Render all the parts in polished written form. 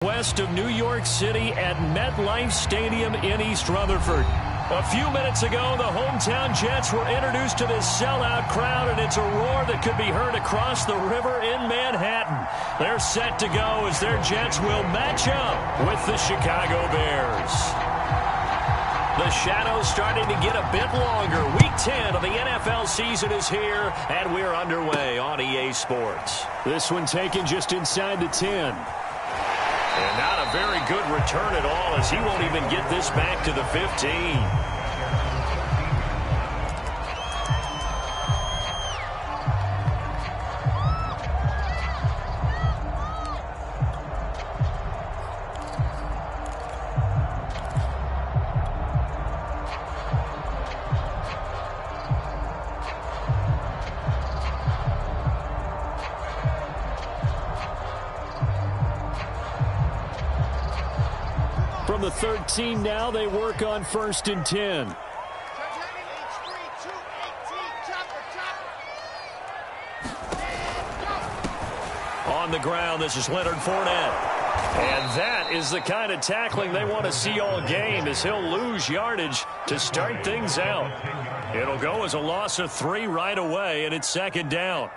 West of New York City at MetLife Stadium in East Rutherford. A few minutes ago, the hometown Jets were introduced to this sellout crowd, and it's a roar that could be heard across the river in Manhattan. They're set to go as their Jets will match up with the Chicago Bears. The shadow's starting to get a bit longer. Week 10 of the NFL season is here, and we're underway on EA Sports. This one taken just inside the 10. And not a very good return at all, as he won't even get this back to the 15. From the 13 now, they work on 1st and 10. On the ground, this is Leonard Fournette. And that is the kind of tackling they want to see all game, as he'll lose yardage to start things out. It'll go as a loss of 3 right away, and it's 2nd down.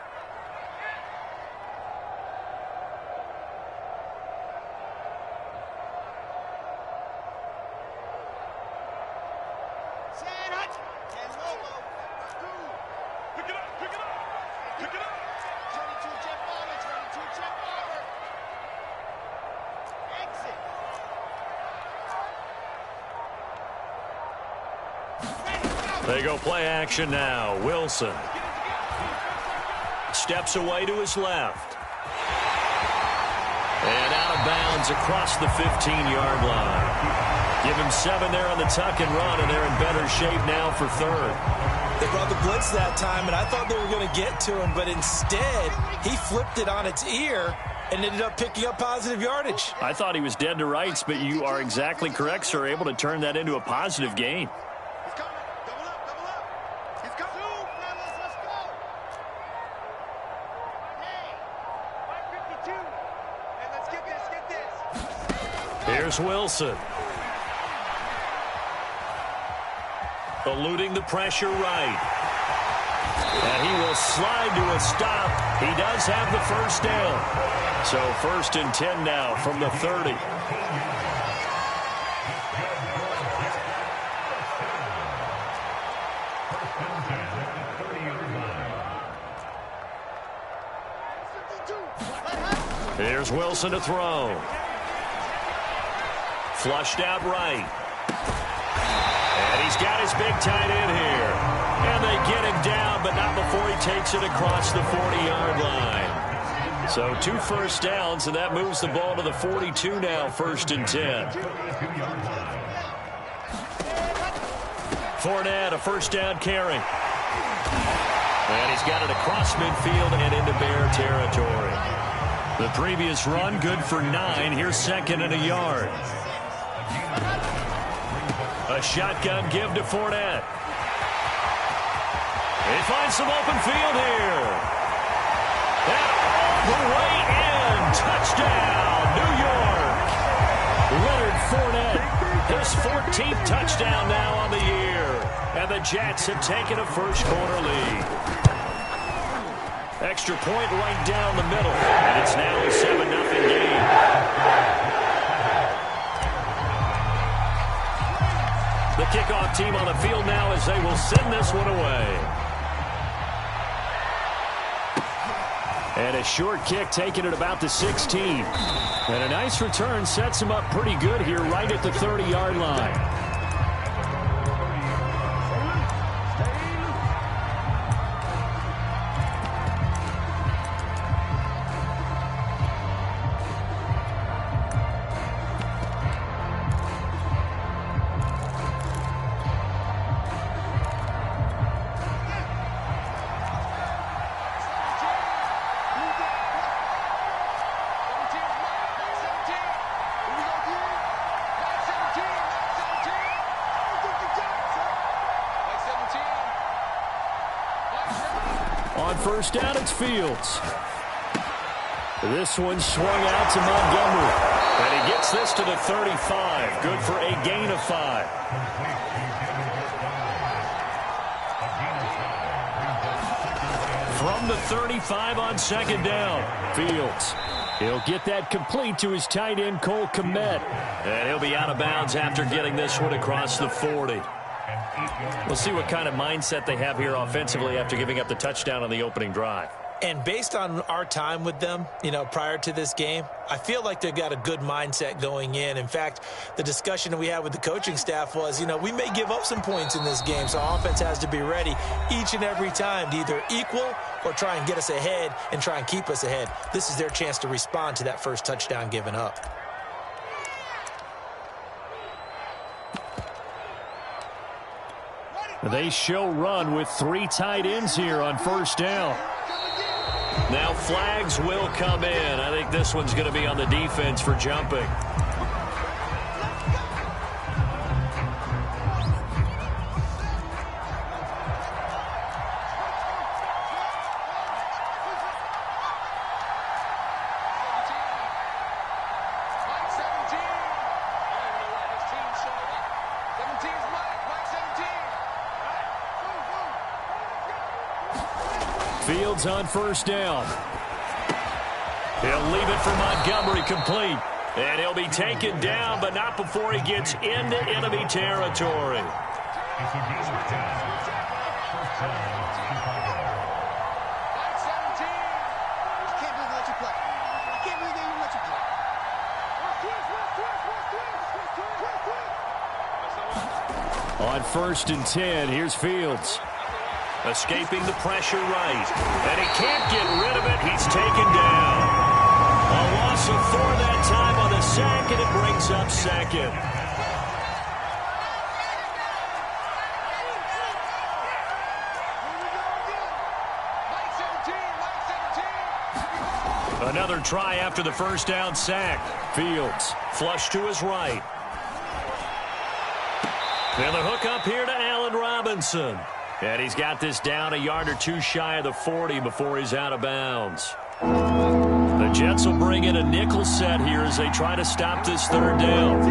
They go play action now. Wilson steps away to his left. And out of bounds across the 15-yard line. Give him 7 there on the tuck and run, and they're in better shape now for 3rd. They brought the blitz that time, and I thought they were going to get to him, but instead he flipped it on its ear and ended up picking up positive yardage. I thought he was dead to rights, but you are exactly correct, sir. Able to turn that into a positive gain. Here's Wilson. Eluding the pressure right. And he will slide to a stop. He does have the 1st down. So 1st and 10 now from the 30. Here's Wilson to throw. Flushed out right. And he's got his big tight end here. And they get him down, but not before he takes it across the 40-yard line. So 2 first downs, and that moves the ball to the 42 now, 1st and 10. Fournette, a 1st down carry. And he's got it across midfield and into Bear territory. The previous run, good for 9. Here's 2nd and a yard. A shotgun give to Fournette. He finds some open field here. And all the way in. Touchdown, New York. Leonard Fournette, his 14th touchdown now on the year. And the Jets have taken a first-quarter lead. Extra point right down the middle. And it's now a 7-0 game. The kickoff team on the field now as they will send this one away. And a short kick taken at about the 16. And a nice return sets him up pretty good here right at the 30-yard line. On 1st down, it's Fields. This one swung out to Montgomery. And he gets this to the 35. Good for a gain of 5. From the 35 on second down, Fields. He'll get that complete to his tight end, Cole Kmet. And he'll be out of bounds after getting this one across the 40. We'll see what kind of mindset they have here offensively after giving up the touchdown on the opening drive. And based on our time with them, prior to this game, I feel like they've got a good mindset going in. In fact, the discussion that we had with the coaching staff was, we may give up some points in this game, so offense has to be ready each and every time to either equal or try and get us ahead and try and keep us ahead. This is their chance to respond to that first touchdown given up. They show run with 3 tight ends here on first down. Now flags will come in. I think this one's going to be on the defense for jumping. Fields on first down. He'll leave it for Montgomery complete. And he'll be taken down, but not before he gets into enemy territory. On first and 10, here's Fields. Escaping the pressure right. And he can't get rid of it. He's taken down. A loss of 4 that time on the sack, and it brings up second. Another try after the first down sack. Fields flush to his right. And the hook up here to Allen Robinson. And he's got this down a yard or 2 shy of the 40 before he's out of bounds. The Jets will bring in a nickel set here as they try to stop this third down.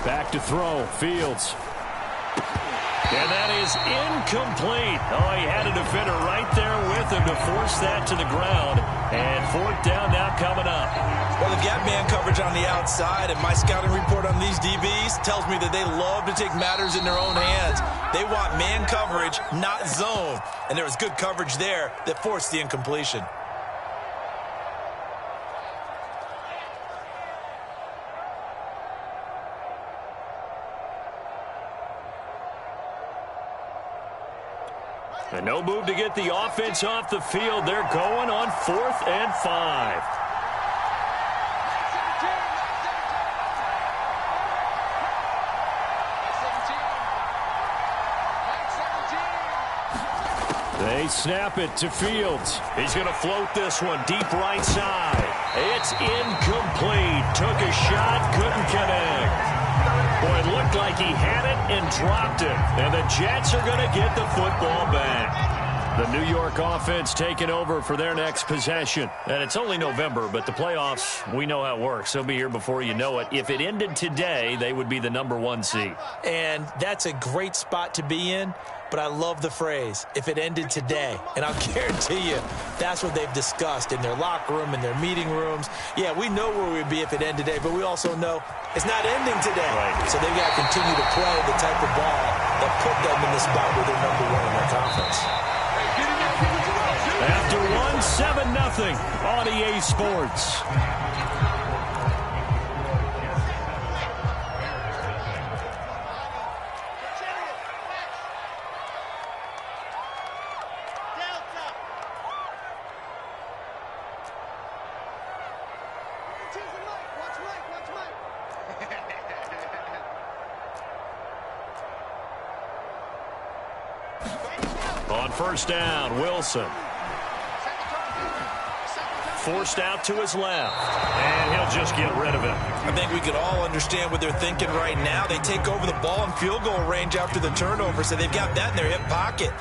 Back to throw, Fields. And that is incomplete. Oh, he had a defender right there with him to force that to the ground. And 4th down now coming up. Well, they've got man coverage on the outside, and my scouting report on these DBs tells me that they love to take matters in their own hands. They want man coverage, not zone. And there was good coverage there that forced the incompletion. And no move to get the offense off the field. They're going on 4th and 5. They snap it to Fields. He's going to float this one deep right side. It's incomplete. Took a shot, couldn't connect. Boy, it looked like he had it and dropped it. And the Jets are going to get the football back. The New York offense taking over for their next possession. And it's only November, but the playoffs, we know how it works. They'll be here before you know it. If it ended today, they would be the #1 seed. And that's a great spot to be in. But I love the phrase, if it ended today. And I'll guarantee you, that's what they've discussed in their locker room, in their meeting rooms. Yeah, we know where we'd be if it ended today, but we also know it's not ending today. Right. So they've got to continue to play the type of ball that put them in the spot where they're #1 in their conference. After 1-7-0 on EA Sports. On first down, Wilson. forced out to his left. And he'll just get rid of it. I think we could all understand what they're thinking right now. They take over the ball in field goal range after the turnover, so they've got that in their hip pocket.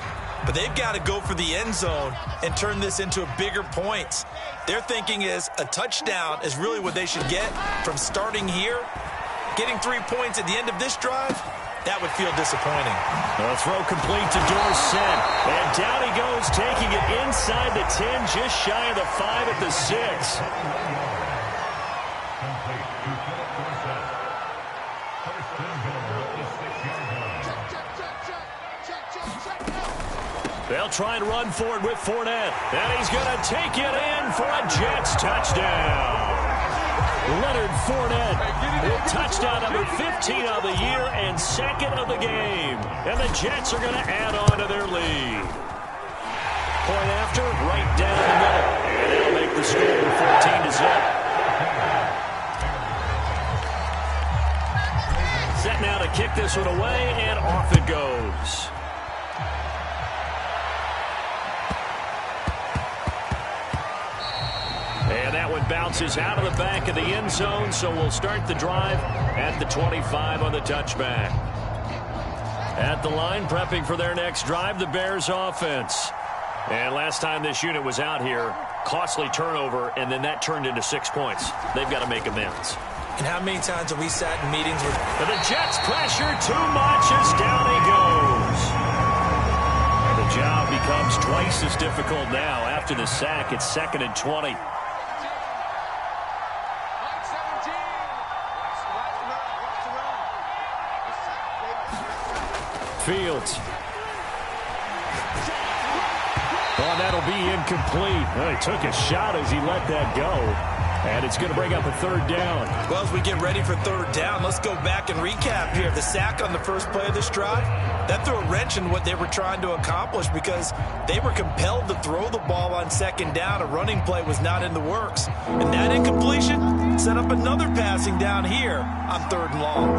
But they've got to go for the end zone and turn this into bigger points. Their thinking is a touchdown is really what they should get from starting here. Getting 3 points at the end of this drive, that would feel disappointing. A throw complete to Dorsett. And down he goes, taking it inside the 10, just shy of the 5 at the 6. They'll try and run for it with Fournette. And he's going to take it in for a Jets touchdown. Leonard Fournette with touchdown number 15 of the year and second of the game. And the Jets are going to add on to their lead. Point after, right down the middle. And that'll make the score 14-0. Set now to kick this one away, and off it goes. And that one bounces out of the back of the end zone, so we'll start the drive at the 25 on the touchback. At the line, prepping for their next drive, the Bears offense. And last time this unit was out here, costly turnover, and then that turned into 6 points. They've got to make amends. And how many times have we sat in meetings with... And the Jets pressure too much as down he goes. The job becomes twice as difficult now. After the sack, it's 2nd and 20. Fields. Oh, that'll be incomplete. Well, he took a shot as he let that go. And it's going to bring up a 3rd down. Well, as we get ready for 3rd down, let's go back and recap here. The sack on the first play of this drive, that threw a wrench in what they were trying to accomplish because they were compelled to throw the ball on 2nd down. A running play was not in the works. And that incompletion set up another passing down here on 3rd and long.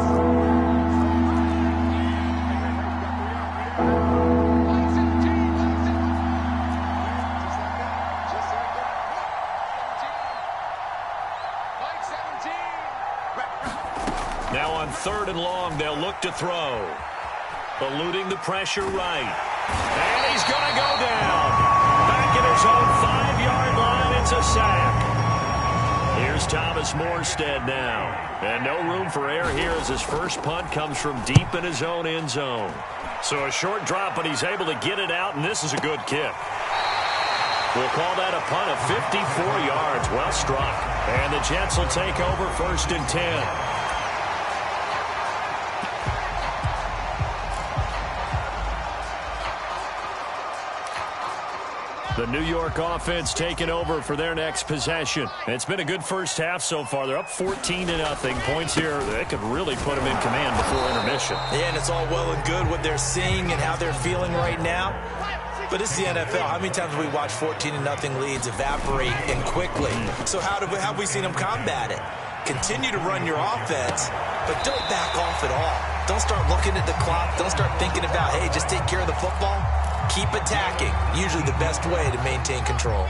Now on 3rd and long, they'll look to throw. Eluding the pressure right. And he's going to go down. Back at his own 5-yard line, it's a sack. Here's Thomas Morstead now. And no room for error here as his first punt comes from deep in his own end zone. So a short drop, but he's able to get it out, and this is a good kick. We'll call that a punt of 54 yards. Well struck. And the Jets will take over 1st and 10. The New York offense taking over for their next possession. It's been a good first half so far. They're up 14-0. Points here, they could really put them in command before intermission. Yeah, and it's all well and good what they're seeing and how they're feeling right now. But it's the NFL. How many times have we watched 14-0 leads evaporate and quickly? So how have we seen them combat it? Continue to run your offense, but don't back off at all. Don't start looking at the clock. Don't start thinking about, hey, just take care of the football. Keep attacking. Usually the best way to maintain control.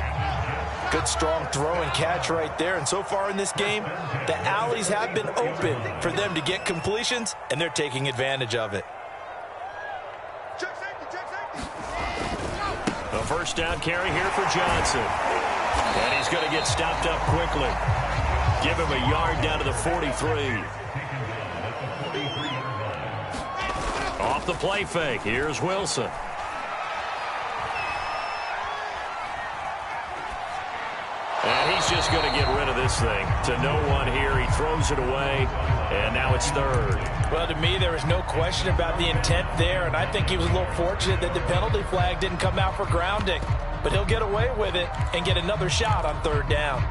Good, strong throw and catch right there. And so far in this game, the alleys have been open for them to get completions, and they're taking advantage of it. A 1st down carry here for Johnson. And he's going to get stopped up quickly. Give him a yard down to the 43. Off the play fake. Here's Wilson. And he's just going to get rid of this thing. To no one here. He throws it away. And now it's 3rd. Well, to me, there was no question about the intent there. And I think he was a little fortunate that the penalty flag didn't come out for grounding. But he'll get away with it and get another shot on 3rd down.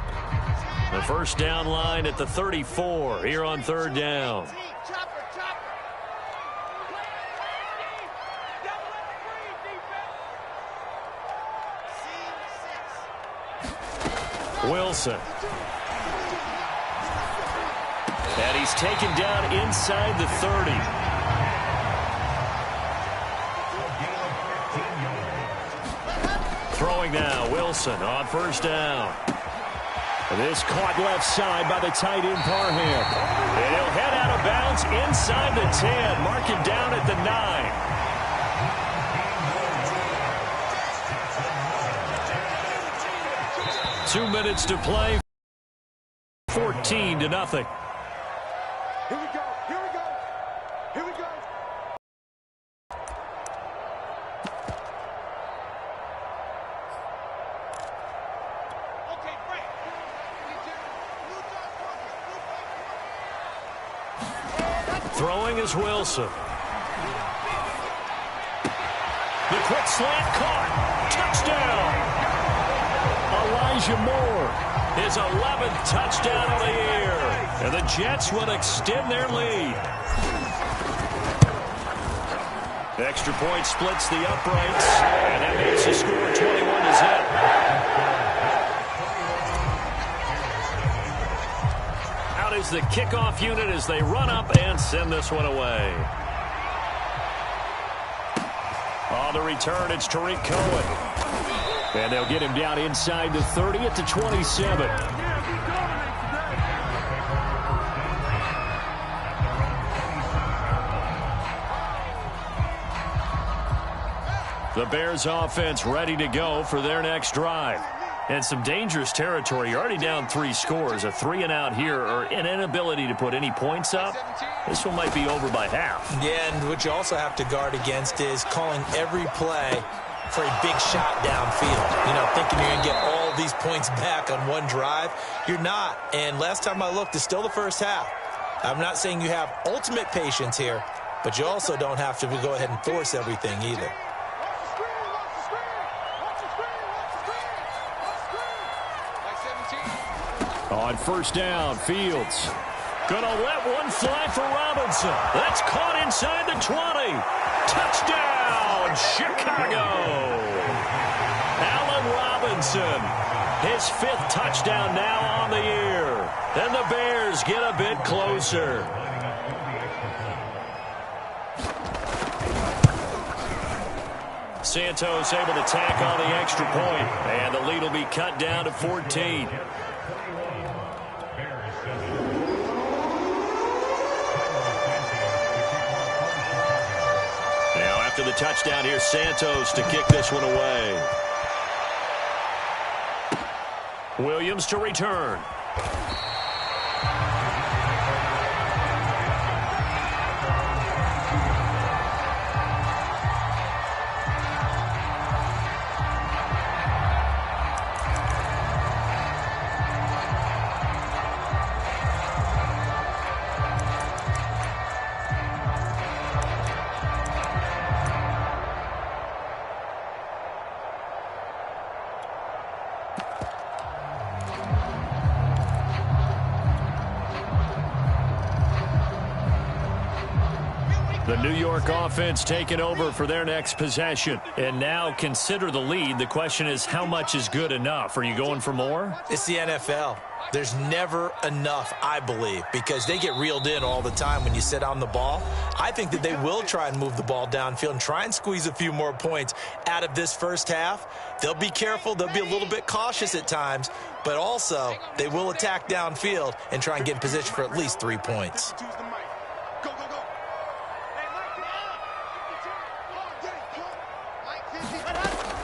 The 1st down line at the 34 here on 3rd down. Wilson. And he's taken down inside the 30. Throwing now, Wilson on 1st down. This caught left side by the tight end Parham. And he'll head out of bounds inside the 10. Mark him down at the 9. 2 minutes to play. 14-0. Here we go. Here we go. Here we go. Okay, break. Throwing is Wilson. The quick slant caught. Touchdown. Elijah Moore. His 11th touchdown of the year. And the Jets will extend their lead. Extra point splits the uprights. And that makes the score 21-0. Out is the kickoff unit as they run up and send this one away. On the return, it's Tariq Cohen. And they'll get him down inside the 30 at the 27. The Bears offense ready to go for their next drive. And some dangerous territory. You're already down 3 scores. A 3-and-out here or an inability to put any points up. This one might be over by half. Yeah, and what you also have to guard against is calling every play for a big shot downfield. You know, thinking you're going to get all these points back on one drive. You're not. And last time I looked, it's still the first half. I'm not saying you have ultimate patience here, but you also don't have to go ahead and force everything either. On first down, Fields gonna let one fly for Robinson. That's caught inside the 20. Touchdown, Chicago. Allen Robinson, his 5th touchdown now on the year. And the Bears get a bit closer. Santos able to tack on the extra point, and the lead will be cut down to 14. After the touchdown, here's Santos to kick this one away. Williams to return. The New York offense taking over for their next possession. And now consider the lead. The question is, how much is good enough? Are you going for more? It's the NFL. There's never enough, I believe, because they get reeled in all the time when you sit on the ball. I think that they will try and move the ball downfield and try and squeeze a few more points out of this first half. They'll be careful. They'll be a little bit cautious at times, but also they will attack downfield and try and get in position for at least 3 points.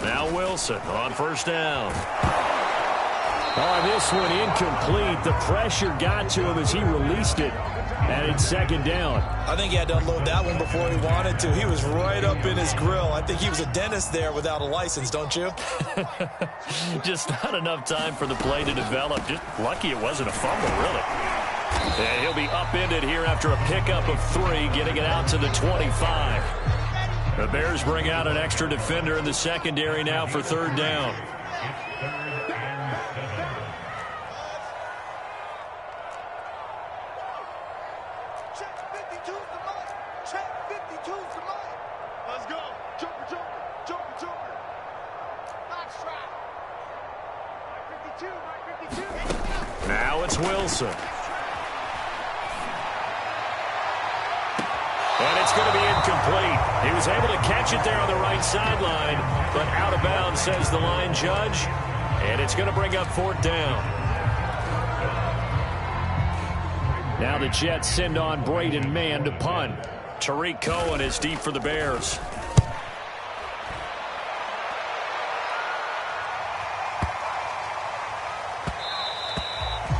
Now Wilson on first down. On this one, incomplete. The pressure got to him as he released it, and it's second down. I think he had to unload that one before he wanted to. He was right up in his grill. I think he was a dentist there without a license, don't you? Just not enough time for the play to develop. Just lucky it wasn't a fumble, really. And he'll be upended here after a pickup of 3, getting it out to the 25. The Bears bring out an extra defender in the secondary now for third down. Check 52's the line. Check 52's the line. Let's go. Joker, Joker, Joker, Joker. Box trap. 52. Now it's Wilson. And it's going to be incomplete. He was able to catch it there on the right sideline, but out of bounds, says the line judge. And it's going to bring up fourth down. Now the Jets send on Braden Mann to punt. Tariq Cohen is deep for the Bears.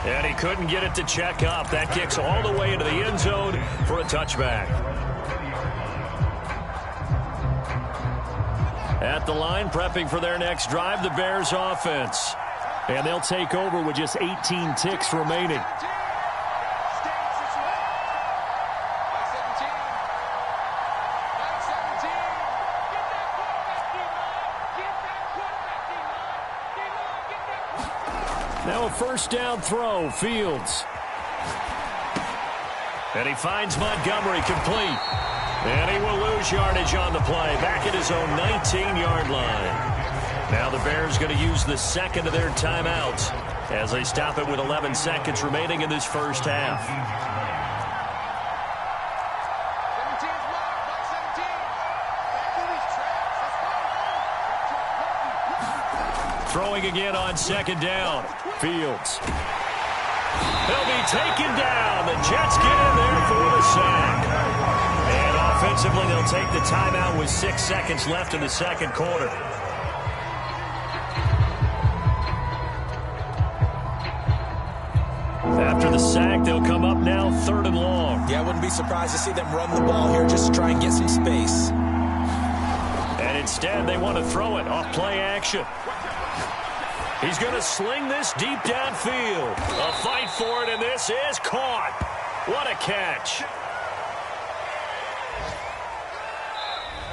And he couldn't get it to check up. That kicks all the way into the end zone for a touchback. At the line, prepping for their next drive, the Bears offense. And they'll take over with just 18 ticks remaining. Now a first down throw, Fields. And he finds Montgomery complete. And he will lose yardage on the play, back at his own 19-yard line. Now the Bears going to use the second of their timeouts as they stop it with 11 seconds remaining in this first half. Throwing again on second down. Fields. He'll be taken down. The Jets get in there for the sack. And offensively, they'll take the timeout with 6 seconds left in the second quarter. After the sack, they'll come up now 3rd and long. Yeah, I wouldn't be surprised to see them run the ball here just to try and get some space. And instead, they want to throw it off play action. He's going to sling this deep downfield. A fight for it, and this is caught. What a catch.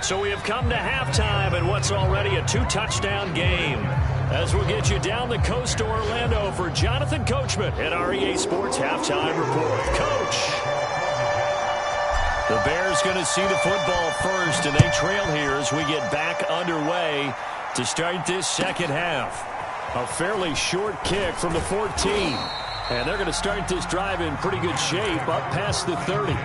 So we have come to halftime in what's already a 2-touchdown game. As we'll get you down the coast to Orlando for Jonathan Coachman at our EA Sports Halftime Report. Coach. The Bears going to see the football first, and they trail here as we get back underway to start this second half. A fairly short kick from the 14. And they're going to start this drive in pretty good shape up past the 30.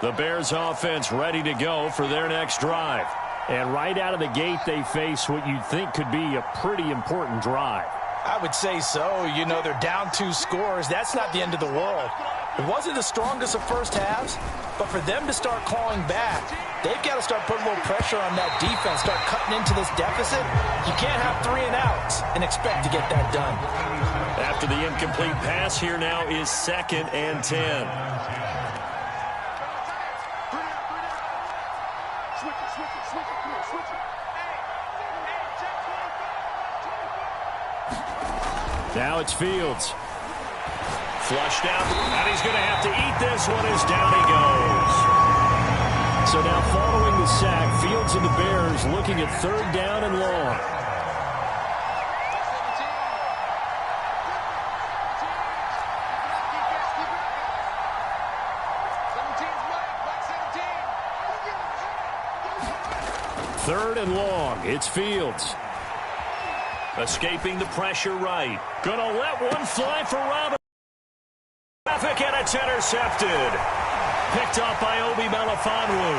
The Bears offense ready to go for their next drive. And right out of the gate, they face what you'd think could be a pretty important drive. I would say so. You know, they're down 2 scores. That's not the end of the world. It wasn't the strongest of first halves, but for them to start clawing back, they've got to start putting a little pressure on that defense, start cutting into this deficit. You can't have 3 and outs and expect to get that done. After the incomplete pass, here now is 2nd and 10. Now it's Fields. Flushed out, and he's going to have to eat this one as down he goes. So now following the sack, Fields and the Bears looking at 3rd down and long. Third and long, it's Fields. Escaping the pressure right. Gonna let one fly for Robinson. Traffic, and it's intercepted. Picked off by Obi Melifonwu.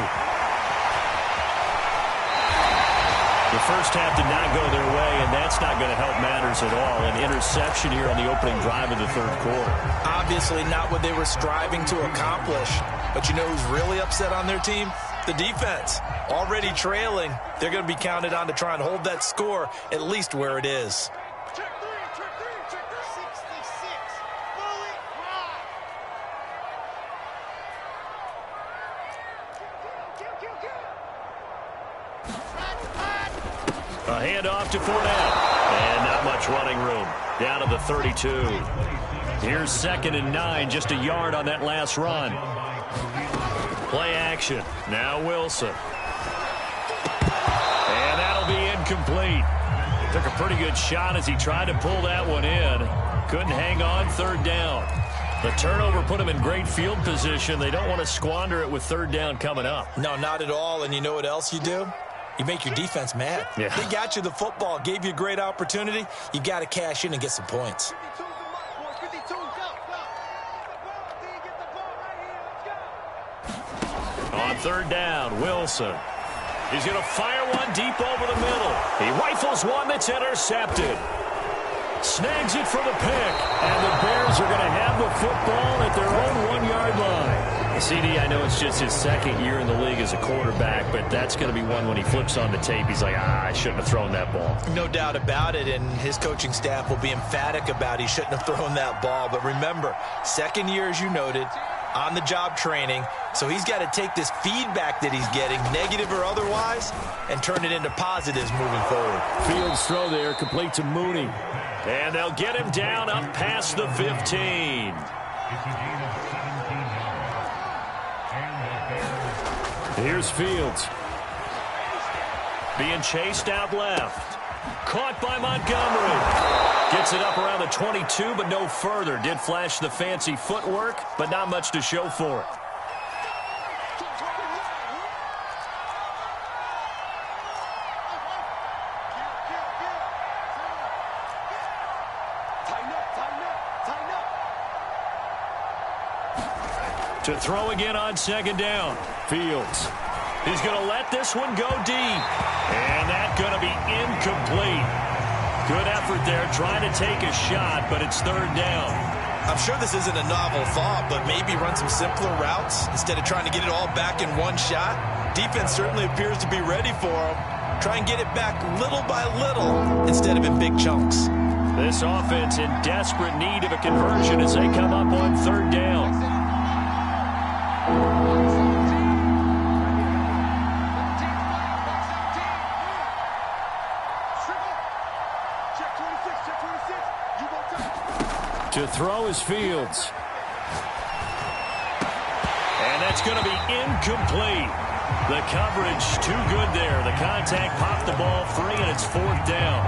The first half did not go their way, and that's not going to help matters at all. An interception here on the opening drive of the 3rd quarter. Obviously not what they were striving to accomplish. But you know who's really upset on their team? The defense. Already trailing. They're going to be counted on to try and hold that score at least where it is. Check 3, 66. Fully A handoff to Fournette. And not much running room. Down to the 32. Here's 2nd and 9. Just a yard on that last run. Play action. Now Wilson. And that'll be incomplete. Took a pretty good shot as he tried to pull that one in. Couldn't hang on 3rd down. The turnover put them in great field position. They don't want to squander it with third down coming up. No, not at all. And you know what else you do? You make your defense mad. Yeah. They got you the football, gave you a great opportunity. You got to cash in and get some points. On third down, Wilson. He's going to fire one deep over the middle. He rifles one that's intercepted. Snags it for the pick. And the Bears are going to have the football at their own 1-yard line. CD, I know it's just his second year in the league as a quarterback, but that's going to be one when he flips on the tape. He's like, I shouldn't have thrown that ball. No doubt about it, and his coaching staff will be emphatic about he shouldn't have thrown that ball. But remember, second year, as you noted, on-the-job training, so he's got to take this feedback that he's getting, negative or otherwise, and turn it into positives moving forward. Fields throw there, complete to Mooney. And they'll get him down up past the 15. Here's Fields. Being chased out left. Caught by Montgomery. Gets it up around the 22, but no further. Did flash the fancy footwork, but not much to show for it. To throw again on second down. Fields. He's going to let this one go deep. And that's going to be incomplete. Good effort there trying to take a shot, but it's third down. I'm sure this isn't a novel thought, but maybe run some simpler routes instead of trying to get it all back in one shot. Defense certainly appears to be ready for him. Try and get it back little by little instead of in big chunks. This offense in desperate need of a conversion as they come up on third down. To throw is Fields. And that's going to be incomplete. The coverage too good there. The contact popped the ball free, and it's fourth down.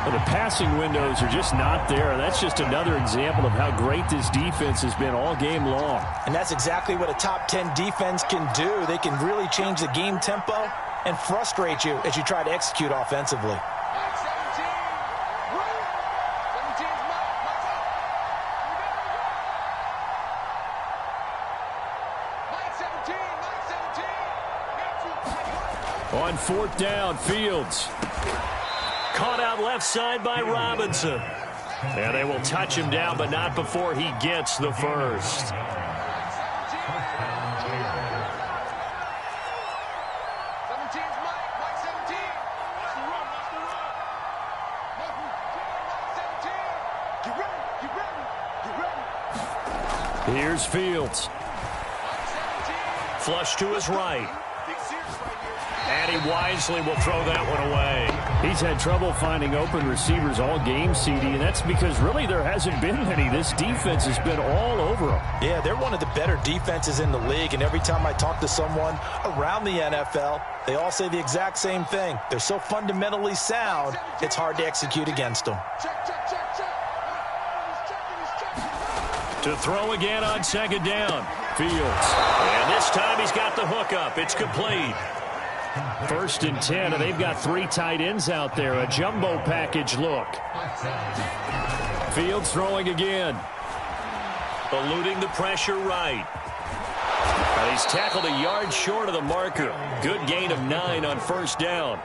Well, the passing windows are just not there. That's just another example of how great this defense has been all game long. And that's exactly what a top 10 defense can do. They can really change the game tempo and frustrate you as you try to execute offensively. On fourth down, Fields. Caught out left side by Robinson. And they will touch him down, but not before he gets the first. Here's Fields. Flush to his right. And he wisely will throw that one away. He's had trouble finding open receivers all game, CD, and that's because really there hasn't been many. This defense has been all over them. Yeah, they're one of the better defenses in the league, and every time I talk to someone around the NFL, they all say the exact same thing. They're so fundamentally sound, it's hard to execute against them. To throw again on second down, Fields. And this time he's got the hook up. It's complete. 1st and 10, and they've got 3 tight ends out there. A jumbo package look. Fields throwing again. Eluding the pressure right. And he's tackled a yard short of the marker. Good gain of 9 on first down.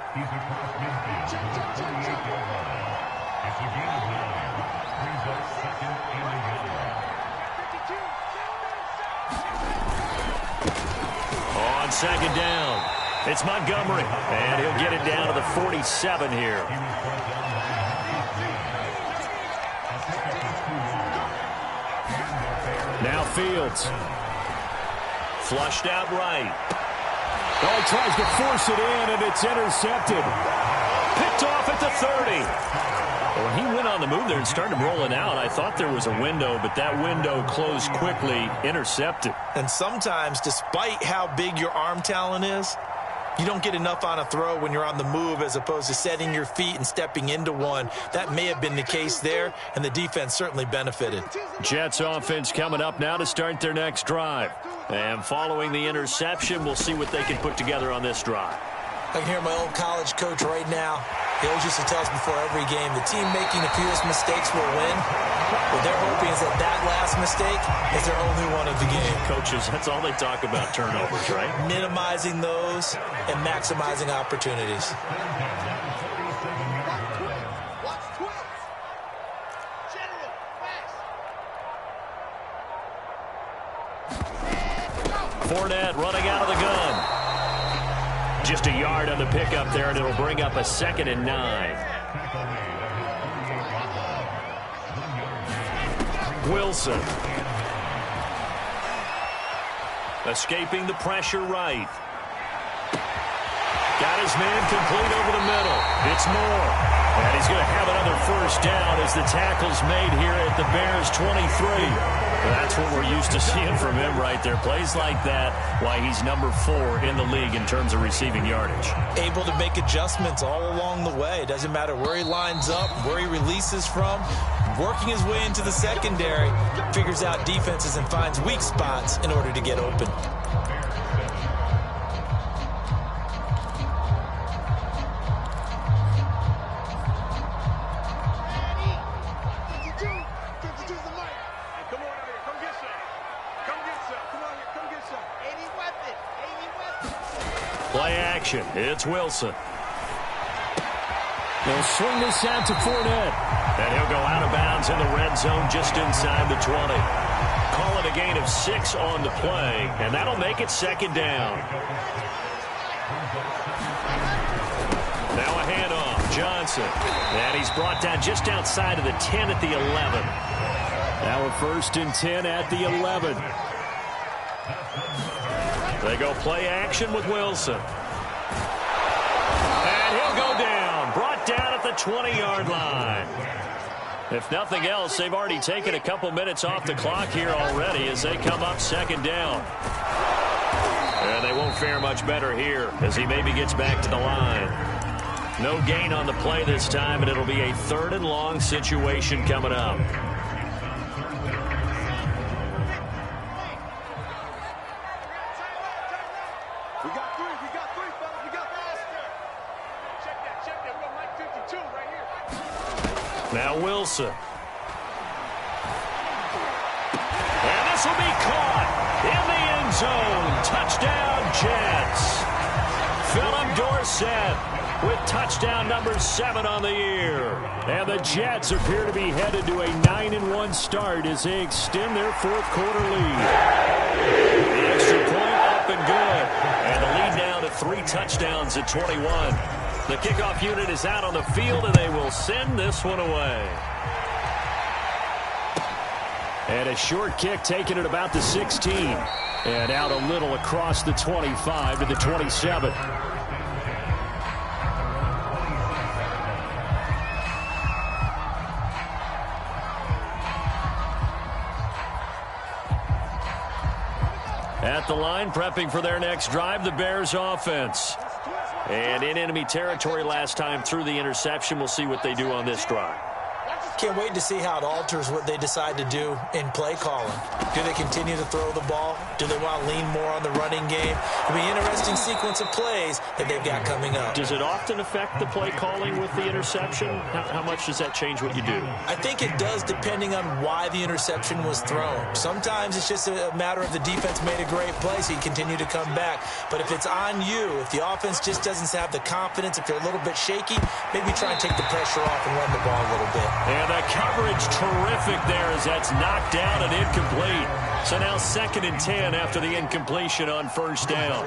On second down. It's Montgomery, and he'll get it down to the 47 here. Now Fields. Flushed out right. Oh, he tries to force it in, and it's intercepted. Picked off at the 30. When he went on the move there and started rolling out, I thought there was a window, but that window closed quickly, intercepted. And sometimes, despite how big your arm talent is, You don't get enough on a throw when you're on the move as opposed to setting your feet and stepping into one. That may have been the case there, and the defense certainly benefited. Jets offense coming up now to start their next drive. And following the interception, we'll see what they can put together on this drive. I can hear my old college coach right now. He always used to tell us before every game, the team making the fewest mistakes will win. What they're hoping is that last mistake is their only one of the game. Coaches, that's all they talk about, turnovers, right? Minimizing those and maximizing opportunities. Watch twins. General, fast. Fournette running out of the gun. Just a yard on the pickup there, and it'll bring up a 2nd and 9. Wilson. Escaping the pressure right. Got his man complete over the middle. It's Moore. And he's going to have another first down as the tackle's made here at the Bears 23. That's what we're used to seeing from him right there. Plays like that, why he's number 4 in the league in terms of receiving yardage. Able to make adjustments all along the way. It doesn't matter where he lines up, where he releases from. Working his way into the secondary, figures out defenses and finds weak spots in order to get open. Play action. It's Wilson. They'll swing this out to Fournette. And he'll go out of bounds in the red zone just inside the 20. Call it a gain of 6 on the play, and that'll make it 2nd down. Now a handoff. Johnson. And he's brought down just outside of the 10 at the 11. Now a 1st and 10 at the 11. They go play action with Wilson. And he'll go down. Brought down at the 20-yard line. If nothing else, they've already taken a couple minutes off the clock here already as they come up 2nd down. And they won't fare much better here as he maybe gets back to the line. No gain on the play this time, and it'll be a 3rd and long situation coming up. We got three, fellas. We got faster. Check that. We're Mike 52 right here. Now Wilson. And this will be caught in the end zone. Touchdown, Jets. Philip Dorsett with touchdown number 7 on the year. And the Jets appear to be headed to a 9-1 start as they extend their 4th quarter lead. The extra point up and good. And the lead now to 3 touchdowns at 21. The kickoff unit is out on the field, and they will send this one away. And a short kick taken at about the 16. And out a little across the 25 to the 27. At the line, prepping for their next drive, the Bears offense. And in enemy territory last time through the interception. We'll see what they do on this drive. Can't wait to see how it alters what they decide to do in play calling. Do they continue to throw the ball? Do they want to lean more on the running game? It'll be an interesting sequence of plays that they've got coming up. Does it often affect the play calling with the interception? How much does that change what you do? I think it does, depending on why the interception was thrown. Sometimes it's just a matter of the defense made a great play, so you continue to come back. But if it's on you, if the offense just doesn't have the confidence, if they're a little bit shaky, maybe try and take the pressure off and run the ball a little bit. And the coverage terrific there as that's knocked down and incomplete. So now 2nd and 10 after the incompletion on 1st down.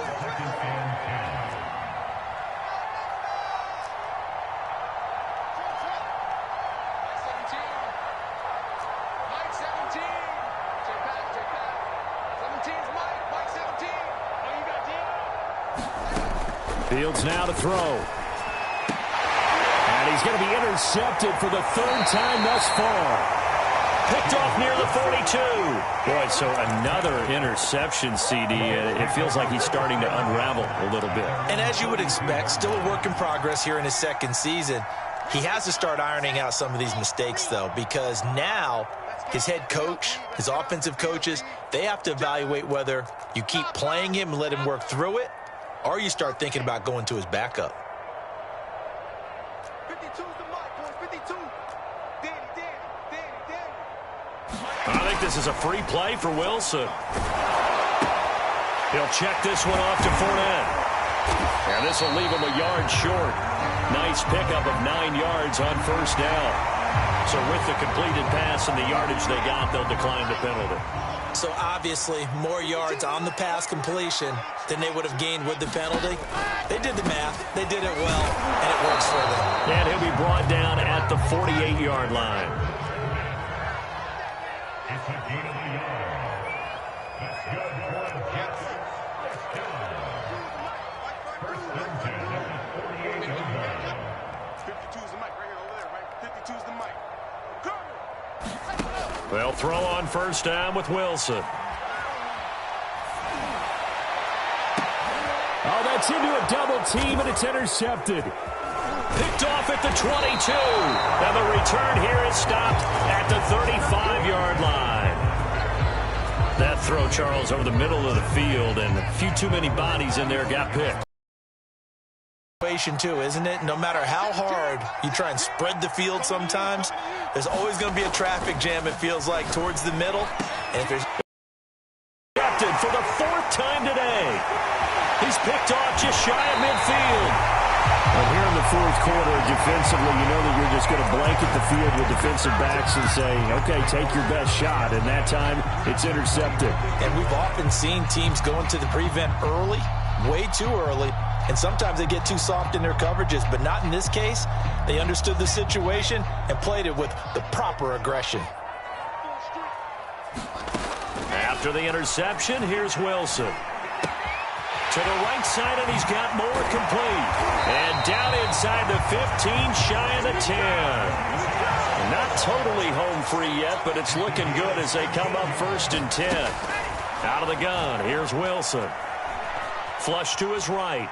Fields now to throw. And he's going to be intercepted for the 3rd time thus far. Picked off near the 42. Boy, so another interception, CD. It feels like he's starting to unravel a little bit. And as you would expect, still a work in progress here in his second season. He has to start ironing out some of these mistakes, though, because now his head coach, his offensive coaches, they have to evaluate whether you keep playing him and let him work through it, or you start thinking about going to his backup. 52's the mic, boys. 52. Danny. I think this is a free play for Wilson. He'll check this one off to Fournette. And this will leave him a yard short. Nice pickup of 9 yards on first down. So with the completed pass and the yardage they got, they'll decline the penalty. So obviously, more yards on the pass completion than they would have gained with the penalty. They did the math. They did it well, and it works for them. And he'll be brought down at the 48-yard line. They'll throw on first down with Wilson. Oh, that's into a double team, and it's intercepted. Picked off at the 22. And the return here is stopped at the 35-yard line. That throw, Charles, over the middle of the field, and a few too many bodies in there got picked. Too, isn't it? No matter how hard you try and spread the field sometimes, there's always going to be a traffic jam, it feels like, towards the middle. And if there's captain for the 4th time today. He's picked off just shy of midfield. But here in the 4th quarter, defensively, you know that you're just going to blanket the field with defensive backs and say, okay, take your best shot. And that time, it's intercepted. And we've often seen teams go into the prevent early, way too early. And sometimes they get too soft in their coverages, but not in this case. They understood the situation and played it with the proper aggression. After the interception, here's Wilson. To the right side, and he's got more complete. And down inside the 15, shy of the 10. Not totally home free yet, but it's looking good as they come up 1st and 10. Out of the gun, here's Wilson. Flush to his right.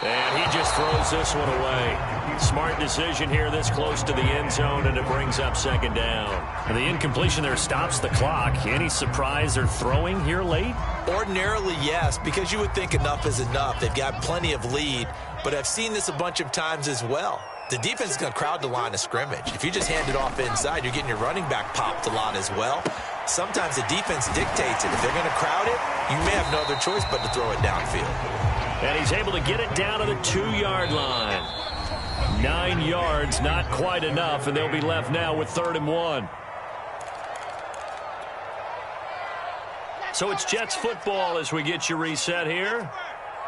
And he just throws this one away. Smart decision here this close to the end zone, and it brings up 2nd down. And the incompletion there stops the clock. Any surprise they're throwing here late? Ordinarily, yes, because you would think enough is enough. They've got plenty of lead, but I've seen this a bunch of times as well. The defense is going to crowd the line of scrimmage. If you just hand it off inside, you're getting your running back popped a lot as well. Sometimes the defense dictates it. If they're going to crowd it, you may have no other choice but to throw it downfield. And he's able to get it down to the 2-yard line. 9 yards, not quite enough, and they'll be left now with 3rd and 1. So it's Jets football as we get you reset here.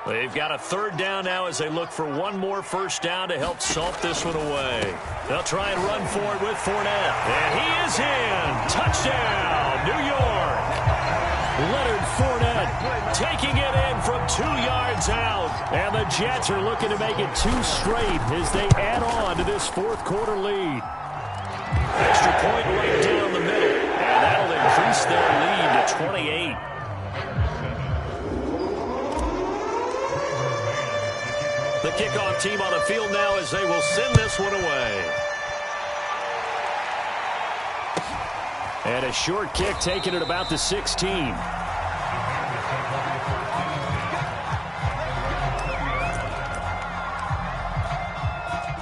They've got a 3rd down now as they look for one more first down to help salt this one away. They'll try and run for it with Fournette. And he is in. Touchdown, New York. Leonard Fournette taking it in from 2 yards out. And the Jets are looking to make it 2 straight as they add on to this 4th quarter lead. Extra point right down the middle. And that'll increase their lead to 28. The kickoff team on the field now as they will send this one away. And a short kick taken at about the 16.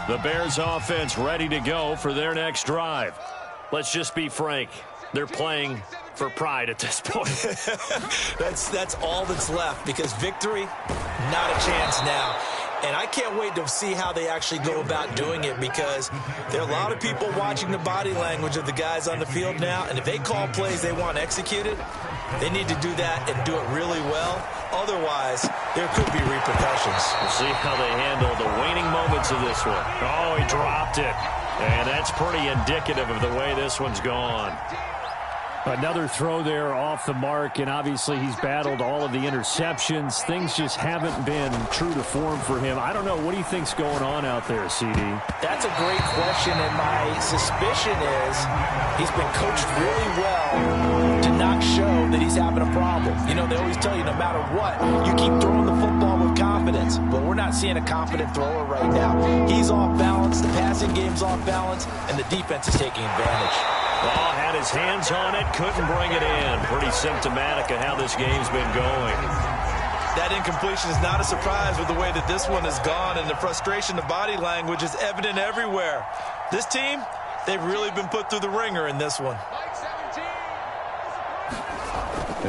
The Bears offense ready to go for their next drive. Let's just be frank. They're playing for pride at this point. That's all that's left, because victory, not a chance now. And I can't wait to see how they actually go about doing it, because there are a lot of people watching the body language of the guys on the field now, and if they call plays they want executed, they need to do that and do it really well. Otherwise, there could be repercussions. We'll see how they handle the waning moments of this one. Oh, he dropped it. And that's pretty indicative of the way this one's gone. Another throw there off the mark, and obviously he's battled all of the interceptions. Things just haven't been true to form for him. I don't know. What do you think's going on out there, CD? That's a great question, and my suspicion is he's been coached really well to not show that he's having a problem. You know, they always tell you no matter what, you keep throwing the football with confidence, but we're not seeing a confident thrower right now. He's off balance, the passing game's off balance, and the defense is taking advantage. Oh, had his hands on it, couldn't bring it in. Pretty symptomatic of how this game's been going. That incompletion is not a surprise with the way that this one has gone, and the frustration, the body language is evident everywhere. This team, they've really been put through the ringer in this one.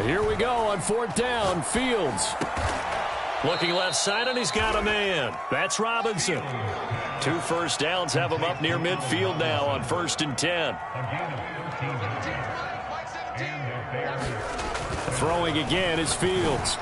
Here we go on 4th down. Fields. Looking left side, and he's got a man. That's Robinson. 2 first downs have him up near midfield now on 1st and 10. Throwing again is Fields.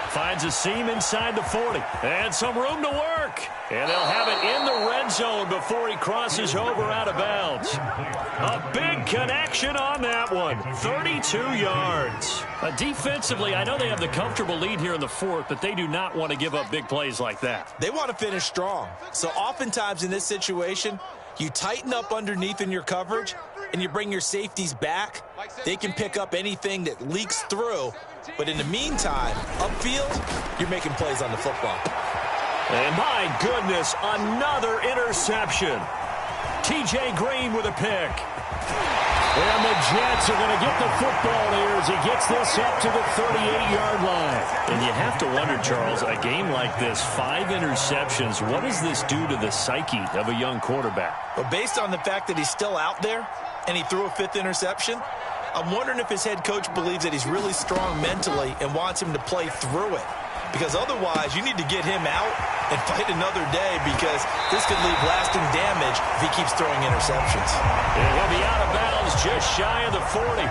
Finds a seam inside the 40. And some room to work. And they'll have it in the red zone before he crosses over out of bounds. A big connection on that one. 32 yards. Defensively, I know they have the comfortable lead here in the 4th, but they do not want to give up big plays like that. They want to finish strong. So oftentimes in this situation, you tighten up underneath in your coverage, and you bring your safeties back. They can pick up anything that leaks through. But in the meantime, upfield, you're making plays on the football. And my goodness, another interception. T.J. Green with a pick. And the Jets are going to get the football here as he gets this up to the 38-yard line. And you have to wonder, Charles, a game like this, 5 interceptions, what does this do to the psyche of a young quarterback? But based on the fact that he's still out there and he threw a 5th interception, I'm wondering if his head coach believes that he's really strong mentally and wants him to play through it. Because otherwise, you need to get him out and fight another day, because this could leave lasting damage if he keeps throwing interceptions. And he'll be out of bounds just shy of the 40.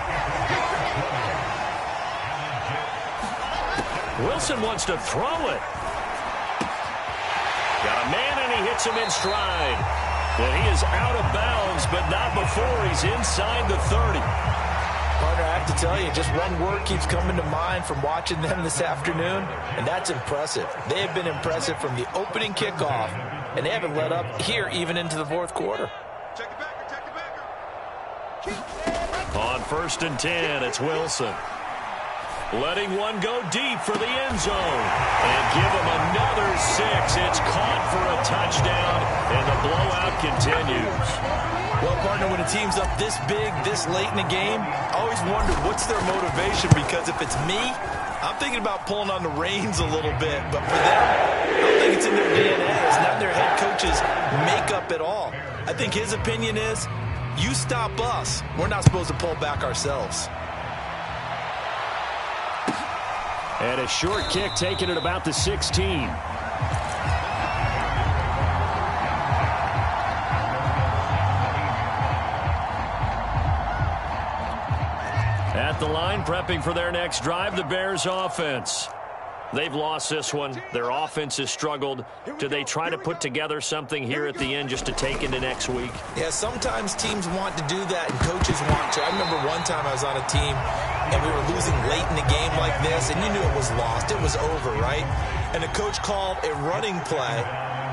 Wilson wants to throw it. Got a man, and he hits him in stride. And he is out of bounds, but not before he's inside the 30. Partner, I have to tell you, just one word keeps coming to mind from watching them this afternoon, and that's impressive. They have been impressive from the opening kickoff, and they haven't let up here even into the 4th quarter. On 1st and 10, it's Wilson. Letting one go deep for the end zone. And give him another 6. It's caught for a touchdown, and the blowout continues. Well, partner, when a team's up this big, this late in the game, I always wonder what's their motivation, because if it's me, I'm thinking about pulling on the reins a little bit. But for them, I don't think it's in their DNA. It's not their head coach's makeup at all. I think his opinion is, you stop us. We're not supposed to pull back ourselves. And a short kick taken at about the 16. At the line, prepping for their next drive, the Bears offense. They've lost this one. Their offense has struggled. Do they try to put together something here at the end just to take into next week? Yeah, sometimes teams want to do that and coaches want to. I remember one time I was on a team and we were losing late in the game like this, and you knew it was lost. It was over, right? And the coach called a running play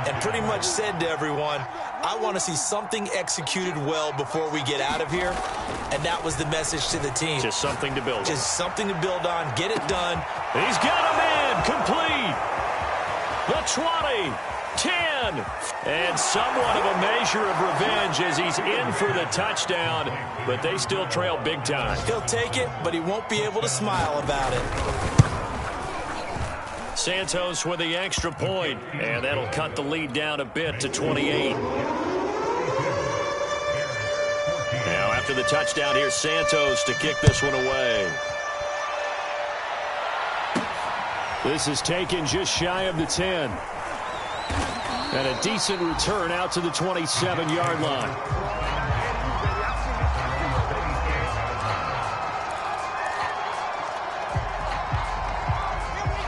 and pretty much said to everyone, I want to see something executed well before we get out of here. And that was the message to the team. Just something to build on. Just something to build on. Get it done. He's got a man complete. The 20, 10. And somewhat of a measure of revenge as he's in for the touchdown. But they still trail big time. He'll take it, but he won't be able to smile about it. Santos with the extra point, and that'll cut the lead down a bit to 28. Now, after the touchdown, here's Santos to kick this one away. This is taken just shy of the 10. And a decent return out to the 27-yard line.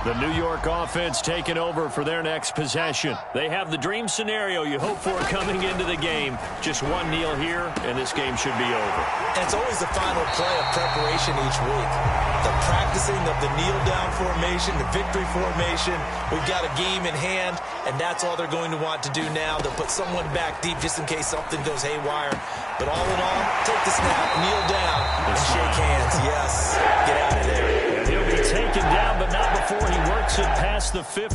The New York offense taking over for their next possession. They have the dream scenario you hope for coming into the game. Just one kneel here, and this game should be over. And it's always the final play of preparation each week. The practicing of the kneel-down formation, the victory formation. We've got a game in hand, and that's all they're going to want to do now. They'll put someone back deep just in case something goes haywire. But all in all, take the snap, kneel down, and shake hands. Yes, get out of there. He'll be taken down, but not before he works it past the 50.